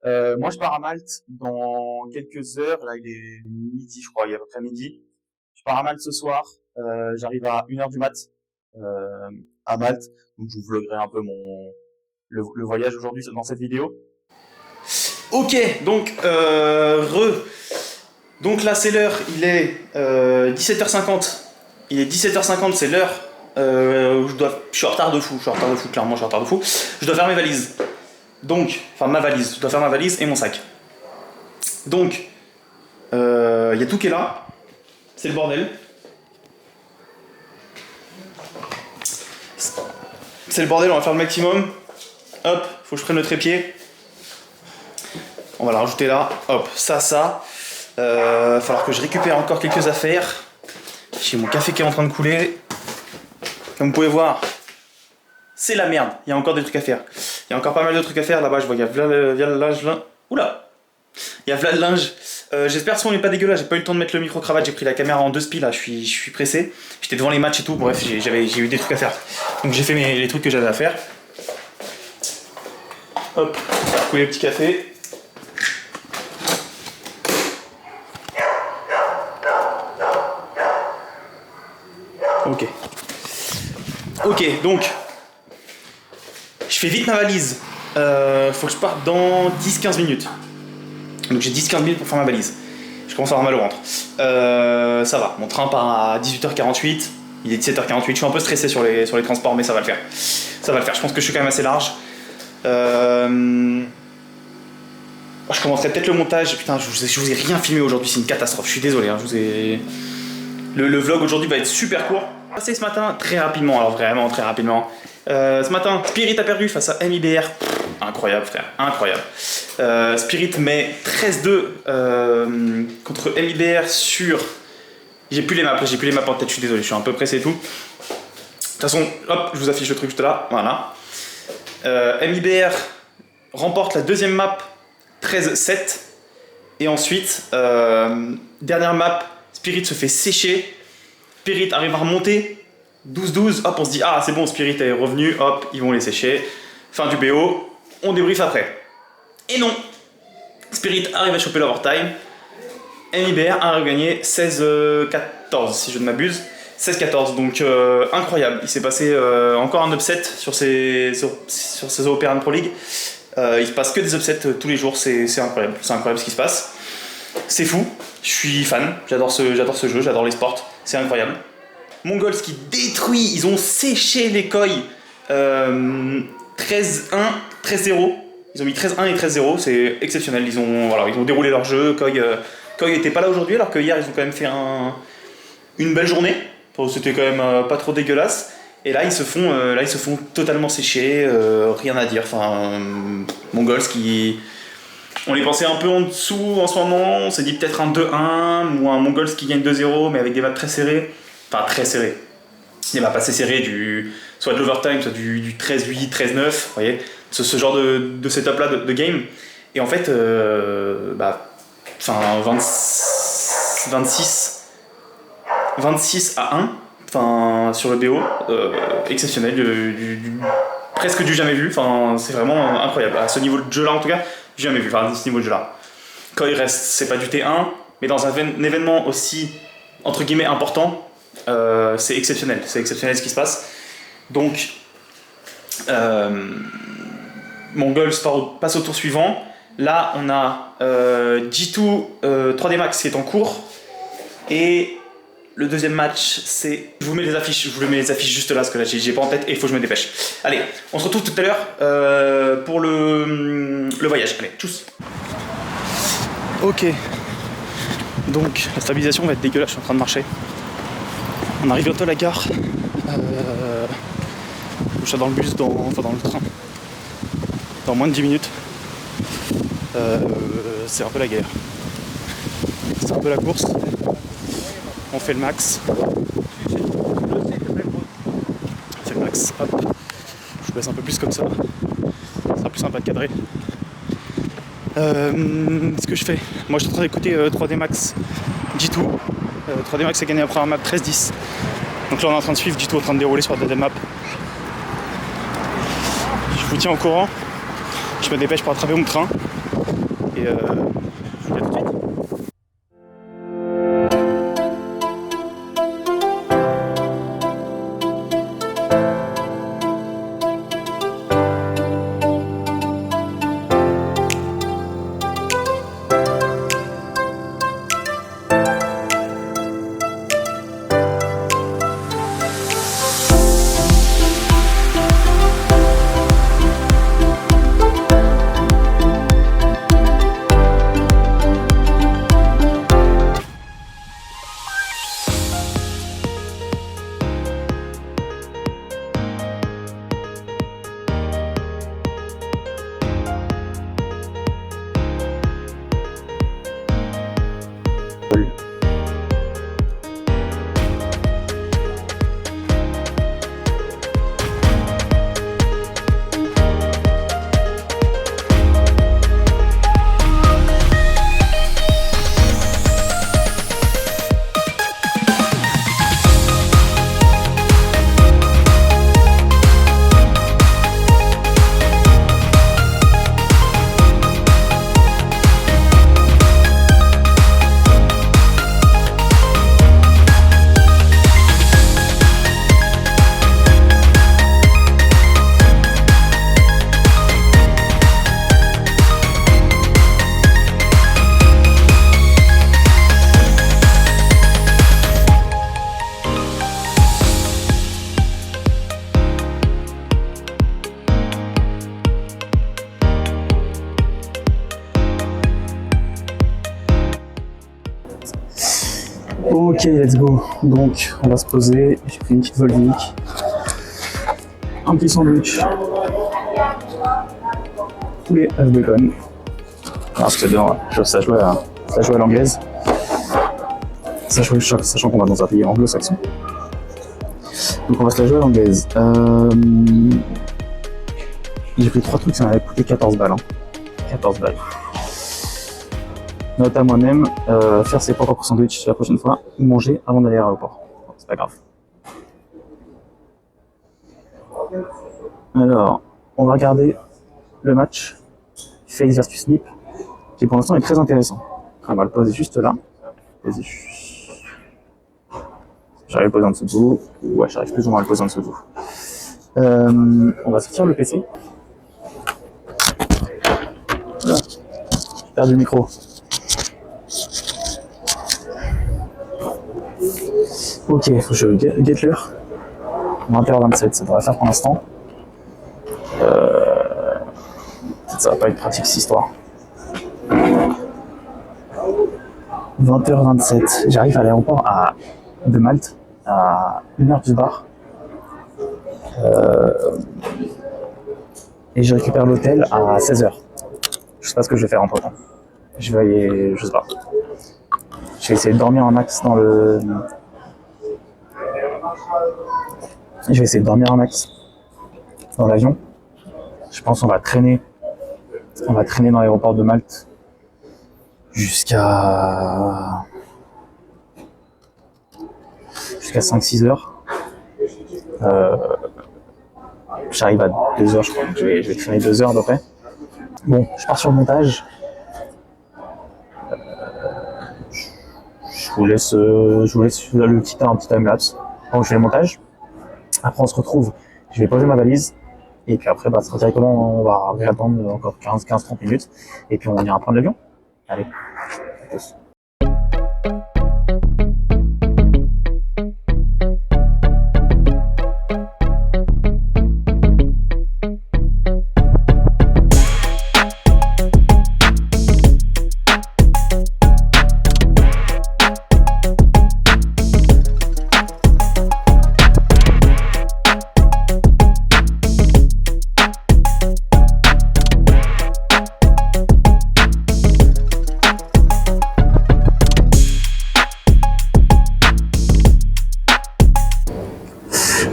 Moi, je pars à Malte dans quelques heures. Là, il est midi, je crois, il est à peu près midi. Je pars à Malte ce soir. J'arrive à 1 heure du mat euh, à Malte. Donc, je vous vloguerai un peu le voyage aujourd'hui dans cette vidéo. Ok, donc là c'est l'heure, il est 17h50. Il est 17h50, c'est l'heure où je suis en retard de fou, clairement je suis en retard de fou. Je dois faire mes valises. Donc, enfin ma valise, je dois faire ma valise et mon sac. Donc, il y a tout qui est là, c'est le bordel. C'est le bordel, on va faire le maximum. Hop, faut que je prenne le trépied. On va la rajouter là, hop, ça. Va falloir que je récupère encore quelques affaires. J'ai mon café qui est en train de couler. Comme vous pouvez voir, c'est la merde. Il y a encore des trucs à faire. Il y a encore pas mal de trucs à faire. Là-bas, je vois qu'il y a le linge là. Oula! Il y a le linge. J'espère que son n'est pas dégueulasse. J'ai pas eu le temps de mettre le micro-cravate. J'ai pris la caméra en 2 spies là. Je suis pressé. J'étais devant les matchs et tout. Bref, j'ai eu des trucs à faire. Donc j'ai fait les trucs que j'avais à faire. Hop, couler le petit café. Ok, donc je fais vite ma valise. Faut que je parte dans 10-15 minutes. Donc j'ai 10-15 minutes pour faire ma valise. Je commence à avoir mal au ventre. Ça va, mon train part à 18h48. Il est 17h48. Je suis un peu stressé sur les transports, mais ça va le faire. Ça va le faire. Je pense que je suis quand même assez large. Je commencerai peut-être le montage. Putain, je vous ai rien filmé aujourd'hui. C'est une catastrophe. Je suis désolé. Hein, le vlog aujourd'hui va être super court. Passé ce matin très rapidement, alors vraiment très rapidement. Ce matin, Spirit a perdu face à MIBR. Incroyable frère, incroyable. Spirit met 13-2 contre MIBR sur... J'ai plus les maps en tête, je suis désolé, je suis un peu pressé et tout. De toute façon, hop, je vous affiche le truc juste là, voilà. MIBR remporte la deuxième map 13-7. Et ensuite, dernière map, Spirit se fait sécher. Spirit arrive à remonter, 12-12, hop on se dit ah c'est bon Spirit est revenu, hop ils vont les sécher, fin du BO, on débriefe après. Et non, Spirit arrive à choper l'overtime, MIBR a gagné 16-14 si je ne m'abuse, 16-14 donc incroyable, il s'est passé encore un upset sur ces European Pro League, il se passe que des upsets tous les jours, c'est incroyable ce qui se passe. C'est fou, je suis fan, j'adore ce jeu, j'adore les sports, c'est incroyable. Mongols qui détruit, ils ont séché les Koi 13-1, 13-0. Ils ont mis 13-1 et 13-0, c'est exceptionnel. Ils ont déroulé leur jeu. Koi n'était pas là aujourd'hui, alors que hier ils ont quand même fait une belle journée. C'était quand même pas trop dégueulasse. Et là ils se font totalement sécher, rien à dire. Enfin, Mongols qui... On les pensait un peu en dessous en ce moment, on s'est dit peut-être un 2-1 ou un Mongols qui gagne 2-0 mais avec des maps très serrés. Enfin très serrés. Des maps assez serrés, soit de l'overtime, soit du 13-8, 13-9, vous voyez, ce genre de setup là de game. Et en fait, 26 à 1 sur le BO, exceptionnel, presque du jamais vu, c'est vraiment incroyable. À ce niveau de jeu là en tout cas, jamais vu, à ce niveau de jeu là. Quand il reste, c'est pas du T1, mais dans un événement aussi entre guillemets important, c'est exceptionnel ce qui se passe. Donc Mongols passe au tour suivant. Là on a G2 3D Max qui est en cours, et le deuxième match c'est... Je vous mets les affiches juste là parce que là j'ai pas en tête et il faut que je me dépêche. Allez, on se retrouve tout à l'heure pour le voyage. Allez, tchuss. Ok, donc la stabilisation va être dégueulasse, je suis en train de marcher. On arrive bientôt à la gare. Je suis dans le bus, dans le train. Dans moins de 10 minutes. C'est un peu la galère. C'est un peu la course. On fait le max. On fait le max. Hop. Je baisse un peu plus comme ça. Ça sera plus sympa de cadrer. Ce que je fais, moi je suis en train d'écouter 3D Max G2. 3D Max a gagné après un map 13-10. Donc là on est en train de suivre G2 en train de dérouler sur la deuxième map. Je vous tiens au courant. Je me dépêche pour attraper mon train. Et je vous dis à tout de suite. Ok, let's go. Donc, on va se poser. J'ai pris une petite volcanique. Un petit sandwich. Poulet œuf bacon. Parce que dedans, ça joue à l'anglaise. Sachant qu'on va dans un pays anglo-saxon. Donc, on va se la jouer à l'anglaise. J'ai pris 3 trucs, ça m'avait coûté 14 balles. 14 balles. Note à moi-même, faire ses propres sandwichs la prochaine fois, manger avant d'aller à l'aéroport. Bon, c'est pas grave. Alors, on va regarder le match Face versus Nip, qui pour l'instant est très intéressant. On va le poser juste là. J'arrive à le poser en dessous de vous. Ouais, j'arrive plus ou moins à le poser en dessous de vous. On va sortir le PC. Voilà. J'ai perdu le micro. Ok, je get l'heure. 20h27, ça devrait faire pour l'instant. Ça va pas être pratique cette histoire. 20h27, j'arrive à l'aéroport de Malte à 1h du bar. Et je récupère l'hôtel à 16h. Je sais pas ce que je vais faire entre temps. Je sais pas. Je vais essayer de dormir un max dans le. Je vais essayer de dormir un max dans l'avion. Je pense qu'on va traîner. On va traîner dans l'aéroport de Malte jusqu'à 5-6 heures. J'arrive à 2 heures, je crois. Je vais traîner 2 heures à peu près. Bon, je pars sur le montage. Je vous laisse le petit timelapse. Donc je fais le montage. Après on se retrouve. Je vais poser ma valise. Et puis après, ça sera directement, on va réattendre encore 15-30 minutes. Et puis on ira prendre l'avion. Allez, à plus.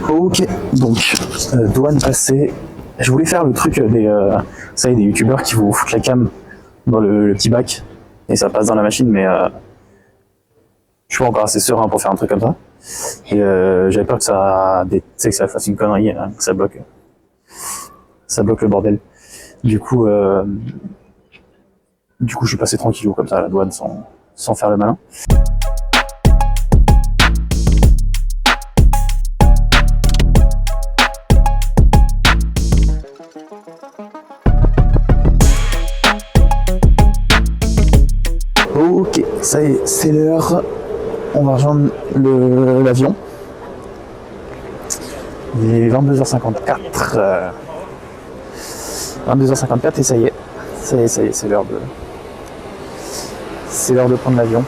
Ok, donc douane passée. Je voulais faire le truc des youtubeurs qui vous foutent la cam dans le petit bac et ça passe dans la machine, mais je suis pas encore assez serein pour faire un truc comme ça. Et j'avais peur que ça fasse une connerie, que ça bloque le bordel. Du coup, Du coup, je suis passé tranquillou comme ça à la douane sans faire le malin. Ok, ça y est, c'est l'heure. On va rejoindre l'avion. Il est 22h54. 22h54 et ça y est, c'est l'heure de prendre l'avion.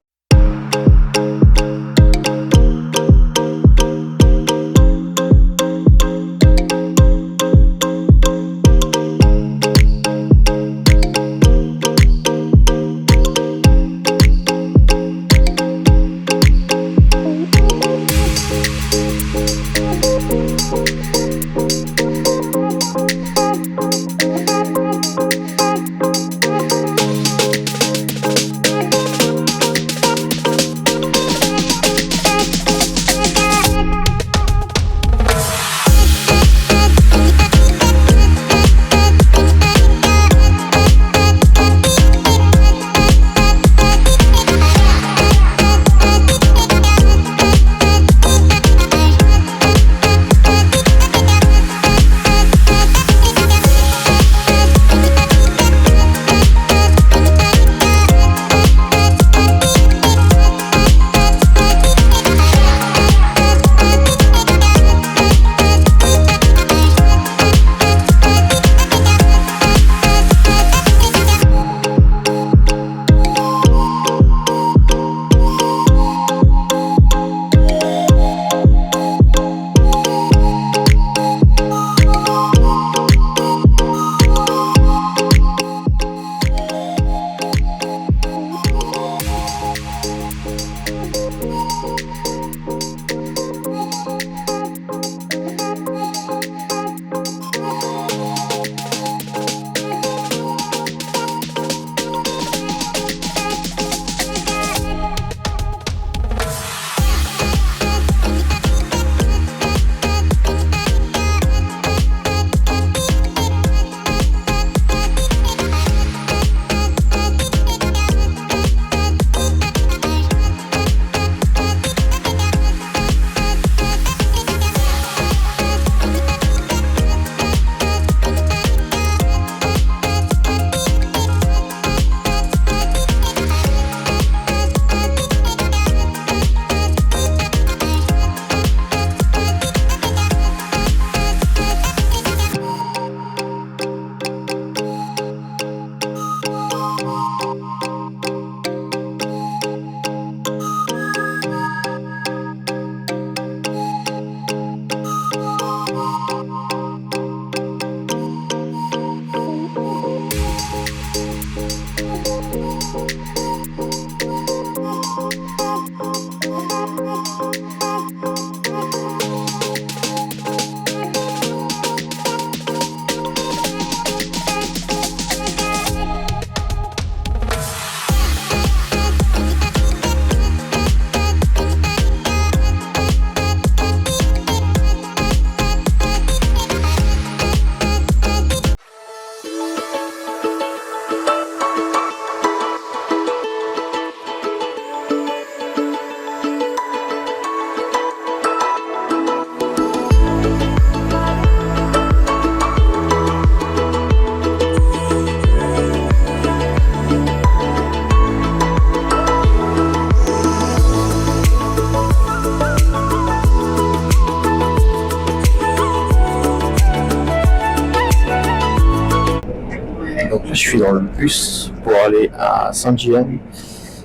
Je suis dans le bus pour aller à Saint-Gillian.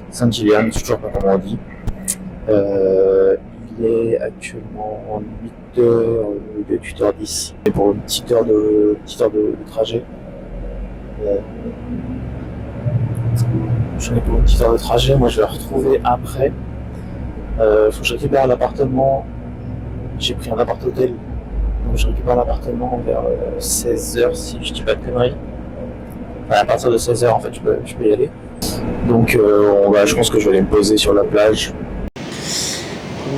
Saint-Gillian, je ne sais toujours pas comment on dit. Il est actuellement 8h, 8h10. Et pour une petite heure de trajet. J'en ai pour une petite heure de trajet. Moi, je vais la retrouver après. Faut que je récupère l'appartement. J'ai pris un appart-hôtel. Donc, je récupère l'appartement vers 16h si je dis pas de conneries. À partir de 16h en fait je peux y aller. Donc je pense que je vais aller me poser sur la plage.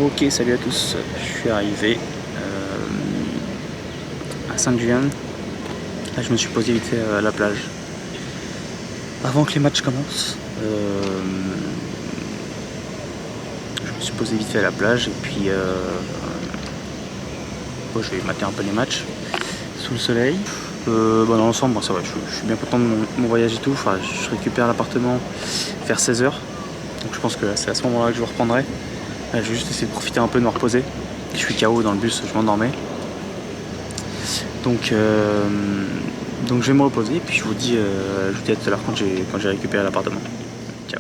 Ok, salut à tous, je suis arrivé à Saint-Gillian. Là je me suis posé vite fait à la plage. Avant que les matchs commencent, je me suis posé vite fait à la plage et puis je vais mater un peu les matchs sous le soleil. Dans l'ensemble, bon, ça va, je suis bien content de mon voyage et tout. Enfin, je récupère l'appartement vers 16h. Donc je pense que c'est à ce moment-là que je reprendrai. Je vais juste essayer de profiter un peu, de me reposer. Je suis KO dans le bus, je m'endormais. Donc je vais me reposer et puis je vous dis à tout à l'heure quand j'ai récupéré l'appartement. Ciao.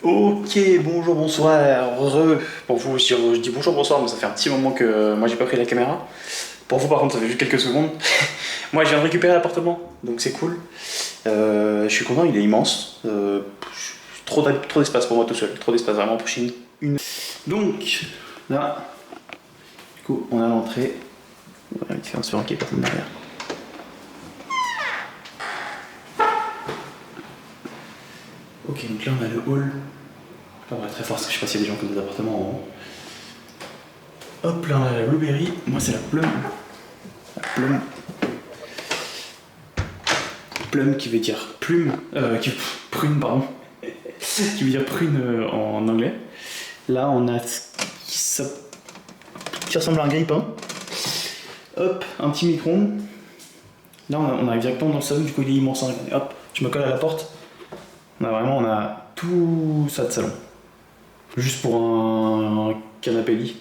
Ok, bonjour, bonsoir, pour vous, je dis bonjour, bonsoir, mais ça fait un petit moment que moi j'ai pas pris la caméra. Pour vous par contre ça fait juste quelques secondes. Moi je viens de récupérer l'appartement, donc c'est cool. Je suis content, il est immense. Trop d'espace pour moi tout seul, trop d'espace vraiment pour Chine. Donc là, du coup on a l'entrée. On va la différence sur un qui est personne derrière. Ok, donc là on a le hall. Je vais pas très fort parce que je sais pas s'il y a des gens qui ont des appartements en haut. Hop, là on a la blueberry. Moi c'est la plum. La plum. Plum qui veut dire plume. Prune, pardon. Qui veut dire prune en anglais. Là on a ce qui ressemble à un grille-pain. Hop, un petit micro-ondes. Là on arrive directement dans le salon, du coup il est immense. Hop, je me colle à la porte. On a tout ça de salon. Juste pour un canapé lit.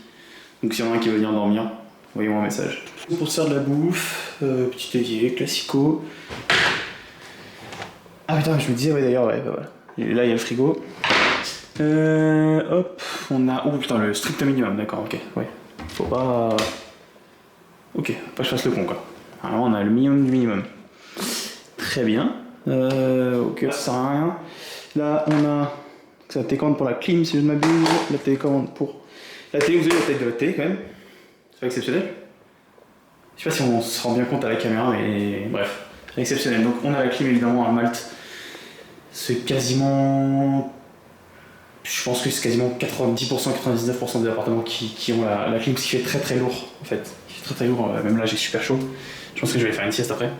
Donc s'il y en a un qui veut venir dormir, envoyez-moi un message. Pour se faire de la bouffe, petit évier, classico. Ah putain, je me disais, ouais d'ailleurs, ouais, bah, voilà. Et là il y a le frigo. Hop, on a. Oh putain, le strict minimum, d'accord, ok, ouais. Faut pas. Ok, pas que je fasse le con quoi. Alors on a le minimum du minimum. Très bien. Ok, ça sert à rien. Là on a la télécommande pour la clim si je ne m'abuse. La télécommande pour. La télé, vous avez la taille de la télé quand même. C'est pas exceptionnel. Je sais pas si on se rend bien compte à la caméra, mais bref, exceptionnel. Donc on a la clim évidemment à Malte. C'est quasiment. Je pense que c'est quasiment 90%, 99% des appartements qui ont la clim, ce qui fait très très lourd en fait. Il fait très très lourd, même là j'ai super chaud. Je pense que je vais faire une sieste après.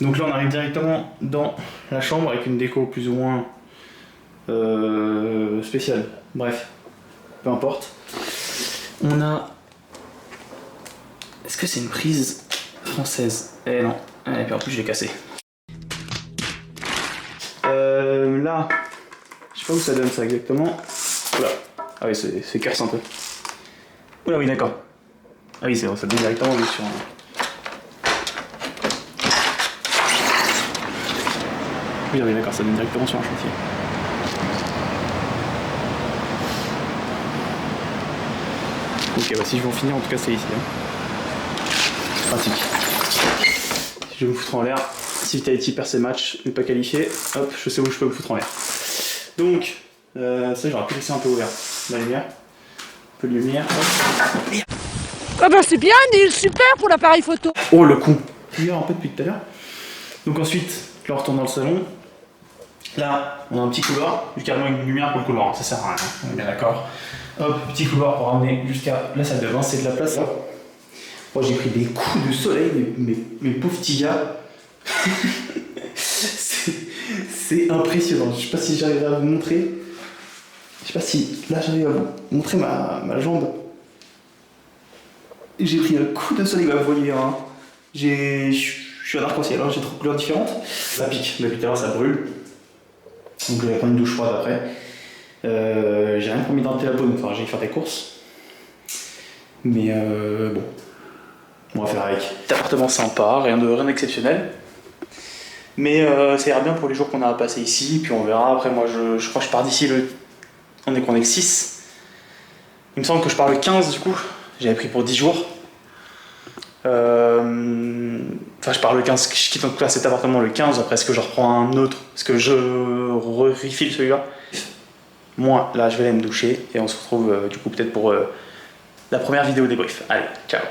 Donc là on arrive directement dans la chambre avec une déco plus ou moins spéciale. Bref, peu importe. On a. Est-ce que c'est une prise française? Eh non, et puis en plus je l'ai cassé. Là, je sais pas où ça donne ça exactement. Oula, ah oui, c'est casse un peu. Oula, oui, d'accord. Ah oui, ça donne directement oui, sur un. Oui, d'accord, ça donne directement sur un chantier. Ok, bah si je veux en finir, en tout cas c'est ici. Hein. Pratique. Si je veux me foutre en l'air, si Vitality perd ses matchs, n'est pas qualifié, hop, je sais où je peux me foutre en l'air. Donc, ça j'aurais pu laisser un peu ouvert. La lumière. Un peu de lumière. Hop. Ah bah c'est bien, Neil, super pour l'appareil photo. Oh le con. Lumière un peu depuis tout à l'heure. Donc ensuite, je retourne dans le salon. Là, on a un petit couloir, juste carrément une lumière pour le couloir, ça sert à rien, on est bien d'accord. Hop, petit couloir pour ramener jusqu'à la salle de bain, c'est de la place là. Moi j'ai pris des coups de soleil, mes pauvres petits gars. C'est impressionnant, je sais pas si j'arrive à vous montrer. Je sais pas si là j'arrive à vous montrer ma jambe. J'ai pris un coup de soleil, vous voyez, hein. Je suis un arc-en-ciel, hein. J'ai 3 couleurs différentes. Ça pique, depuis tout à l'heure ça brûle. Donc je vais prendre une douche froide après. J'ai rien promis d'entrer la peau, donc enfin, j'ai faire des courses. Mais bon, on va faire avec. Petit appartement sympa, rien d'exceptionnel. Mais ça ira bien pour les jours qu'on a à passer ici, puis on verra. Après moi je crois que je pars d'ici on est le 6. Il me semble que je pars le 15 du coup. J'avais pris pour 10 jours. Enfin, je pars le 15, je quitte en tout cas cet appartement le 15. Après, est-ce que je reprends un autre? Est-ce que je refile celui-là? Moi, là, je vais aller me doucher et on se retrouve du coup peut-être pour la première vidéo débrief. Allez, ciao!